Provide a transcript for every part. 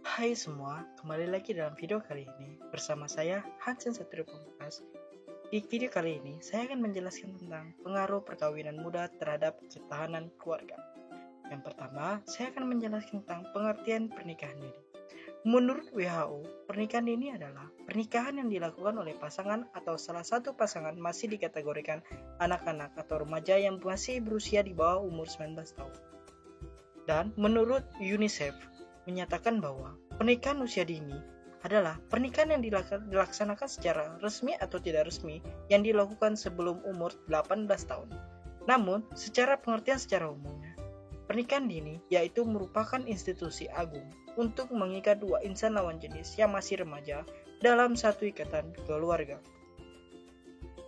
Hai semua, kembali lagi dalam video kali ini bersama saya Hansen Satrio Pamungkas. Di video kali ini saya akan menjelaskan tentang pengaruh perkawinan muda terhadap ketahanan keluarga. Yang pertama, saya akan menjelaskan tentang pengertian pernikahan dini. Menurut WHO, pernikahan dini adalah pernikahan yang dilakukan oleh pasangan atau salah satu pasangan masih dikategorikan anak-anak atau remaja yang masih berusia di bawah umur 19 tahun. Dan menurut UNICEF, menyatakan bahwa pernikahan usia dini adalah pernikahan yang dilaksanakan secara resmi atau tidak resmi yang dilakukan sebelum umur 18 tahun. Namun, secara pengertian secara umumnya, pernikahan dini yaitu merupakan institusi agung untuk mengikat dua insan lawan jenis yang masih remaja dalam satu ikatan keluarga.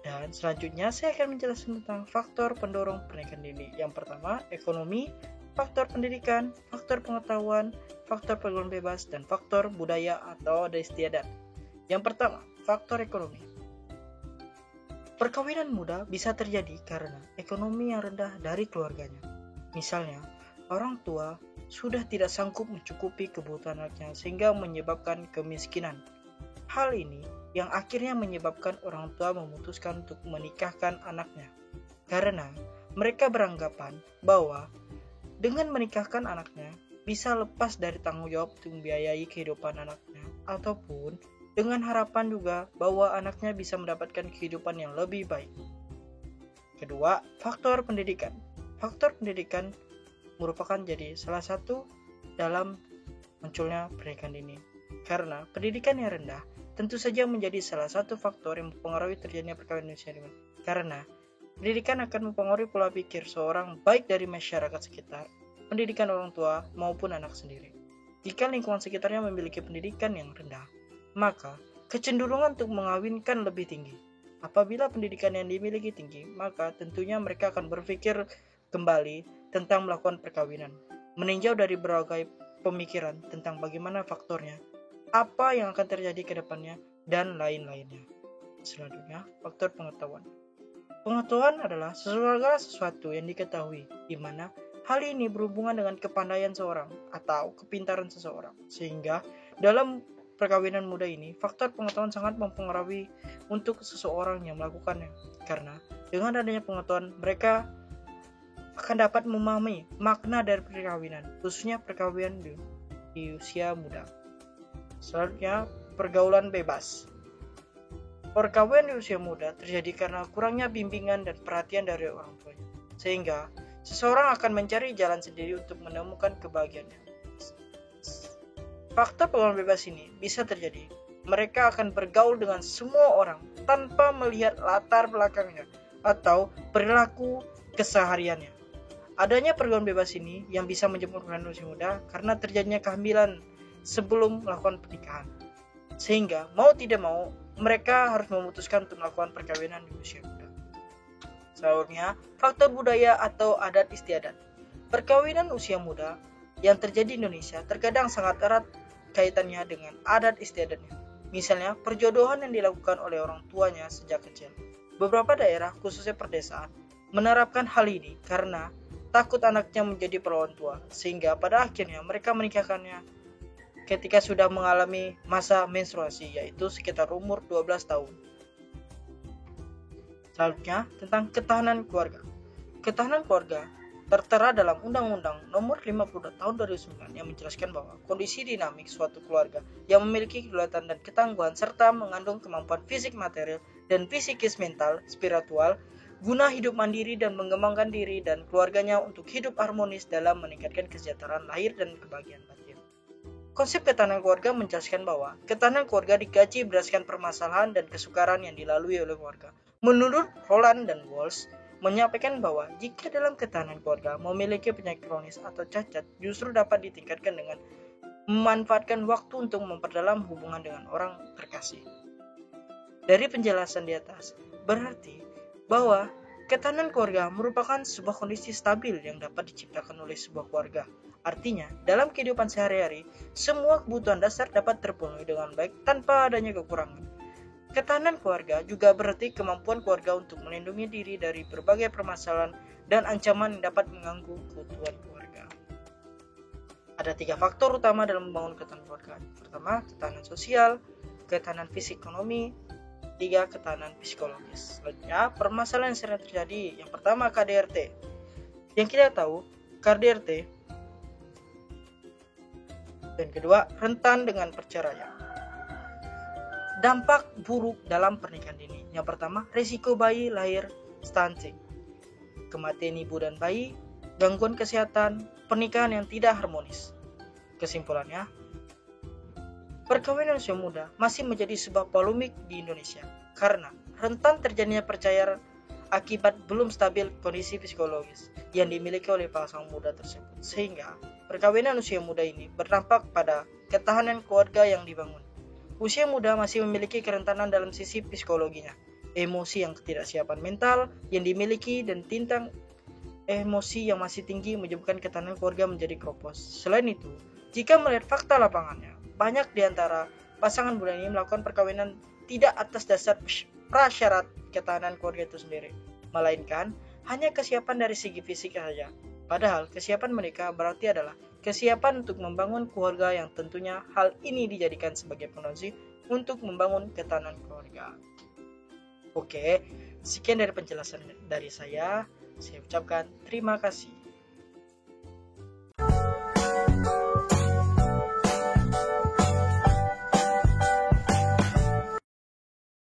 Dan selanjutnya saya akan menjelaskan tentang faktor pendorong pernikahan dini. Yang pertama, ekonomi, faktor pendidikan, faktor pengetahuan, faktor pergaulan bebas, dan faktor budaya atau adat istiadat. Yang pertama, faktor ekonomi. Perkawinan muda bisa terjadi karena ekonomi yang rendah dari keluarganya. Misalnya, orang tua sudah tidak sanggup mencukupi kebutuhan anaknya sehingga menyebabkan kemiskinan. Hal ini yang akhirnya menyebabkan orang tua memutuskan untuk menikahkan anaknya. Karena mereka beranggapan bahwa dengan menikahkan anaknya, bisa lepas dari tanggung jawab untuk membiayai kehidupan anaknya, ataupun dengan harapan juga bahwa anaknya bisa mendapatkan kehidupan yang lebih baik. Kedua, faktor pendidikan. Faktor pendidikan merupakan jadi salah satu dalam munculnya pernikahan dini. Karena pendidikan yang rendah tentu saja menjadi salah satu faktor yang mempengaruhi terjadinya perkawinan usia dini. Karena pendidikan akan mempengaruhi pola pikir seorang baik dari masyarakat sekitar, pendidikan orang tua, maupun anak sendiri. Jika lingkungan sekitarnya memiliki pendidikan yang rendah, maka kecenderungan untuk mengawinkan lebih tinggi. Apabila pendidikan yang dimiliki tinggi, maka tentunya mereka akan berpikir kembali tentang melakukan perkawinan, meninjau dari berbagai pemikiran tentang bagaimana faktornya, apa yang akan terjadi ke depannya, dan lain-lainnya. Selanjutnya, faktor pengetahuan. Pengetahuan adalah segala sesuatu yang diketahui, di mana hal ini berhubungan dengan kepandaian seorang atau kepintaran seseorang. Sehingga dalam perkawinan muda ini, faktor pengetahuan sangat mempengaruhi untuk seseorang yang melakukannya. Karena dengan adanya pengetahuan, mereka akan dapat memahami makna dari perkawinan, khususnya perkawinan di usia muda. Selanjutnya, pergaulan bebas. Perkawinan di usia muda terjadi karena kurangnya bimbingan dan perhatian dari orang tuanya, sehingga seseorang akan mencari jalan sendiri untuk menemukan kebahagiaannya. Faktor pergaulan bebas ini bisa terjadi. Mereka akan bergaul dengan semua orang tanpa melihat latar belakangnya atau perilaku kesehariannya. Adanya pergaulan bebas ini yang bisa menyebabkan usia muda karena terjadinya kehamilan sebelum melakukan pernikahan. Sehingga mau tidak mau mereka harus memutuskan untuk melakukan perkawinan di usia muda. Selanjutnya, faktor budaya atau adat istiadat. Perkawinan usia muda yang terjadi di Indonesia terkadang sangat erat kaitannya dengan adat istiadatnya. Misalnya, perjodohan yang dilakukan oleh orang tuanya sejak kecil. Beberapa daerah, khususnya perdesaan, menerapkan hal ini karena takut anaknya menjadi perawan tua, sehingga pada akhirnya mereka menikahkannya ketika sudah mengalami masa menstruasi, yaitu sekitar umur 12 tahun. Selanjutnya, tentang ketahanan keluarga. Ketahanan keluarga tertera dalam Undang-Undang Nomor 50 Tahun 2009 yang menjelaskan bahwa kondisi dinamik suatu keluarga yang memiliki kedaulatan dan ketangguhan serta mengandung kemampuan fisik material dan psikis mental, spiritual, guna hidup mandiri dan mengembangkan diri dan keluarganya untuk hidup harmonis dalam meningkatkan kesejahteraan lahir dan kebahagiaan batin. Konsep ketahanan keluarga menjelaskan bahwa ketahanan keluarga digaji berdasarkan permasalahan dan kesukaran yang dilalui oleh keluarga. Menurut Roland dan Walsh, menyampaikan bahwa jika dalam ketahanan keluarga memiliki penyakit kronis atau cacat, justru dapat ditingkatkan dengan memanfaatkan waktu untuk memperdalam hubungan dengan orang terkasih. Dari penjelasan di atas, berarti bahwa ketahanan keluarga merupakan sebuah kondisi stabil yang dapat diciptakan oleh sebuah keluarga. Artinya, dalam kehidupan sehari-hari, semua kebutuhan dasar dapat terpenuhi dengan baik tanpa adanya kekurangan. Ketahanan keluarga juga berarti kemampuan keluarga untuk melindungi diri dari berbagai permasalahan dan ancaman yang dapat mengganggu keutuhan keluarga. Ada 3 faktor utama dalam membangun ketahanan keluarga. Pertama, ketahanan sosial, ketahanan fisik ekonomi, 3, ketahanan psikologis. Selanjutnya, permasalahan yang sering terjadi. Yang pertama, KDRT. Yang kita tahu, KDRT. Dan kedua, rentan dengan perceraian. Dampak buruk dalam pernikahan dini. Yang pertama, risiko bayi lahir stunting, kematian ibu dan bayi, gangguan kesehatan, pernikahan yang tidak harmonis. Kesimpulannya, perkawinan usia muda masih menjadi sebuah polemik di Indonesia karena rentan terjadinya perceraian akibat belum stabil kondisi psikologis yang dimiliki oleh pasangan muda tersebut. Sehingga perkawinan usia muda ini berdampak pada ketahanan keluarga yang dibangun. Usia muda masih memiliki kerentanan dalam sisi psikologinya, emosi yang ketidaksiapan mental yang dimiliki, dan tingkat emosi yang masih tinggi menyebabkan ketahanan keluarga menjadi kropos. Selain itu, jika melihat fakta lapangannya, banyak di antara pasangan muda ini melakukan perkawinan tidak atas dasar prasyarat ketahanan keluarga itu sendiri, melainkan hanya kesiapan dari segi fisik saja. Padahal kesiapan mereka berarti adalah kesiapan untuk membangun keluarga, yang tentunya hal ini dijadikan sebagai fondasi untuk membangun ketahanan keluarga. Oke, sekian dari penjelasan dari saya. Saya ucapkan terima kasih.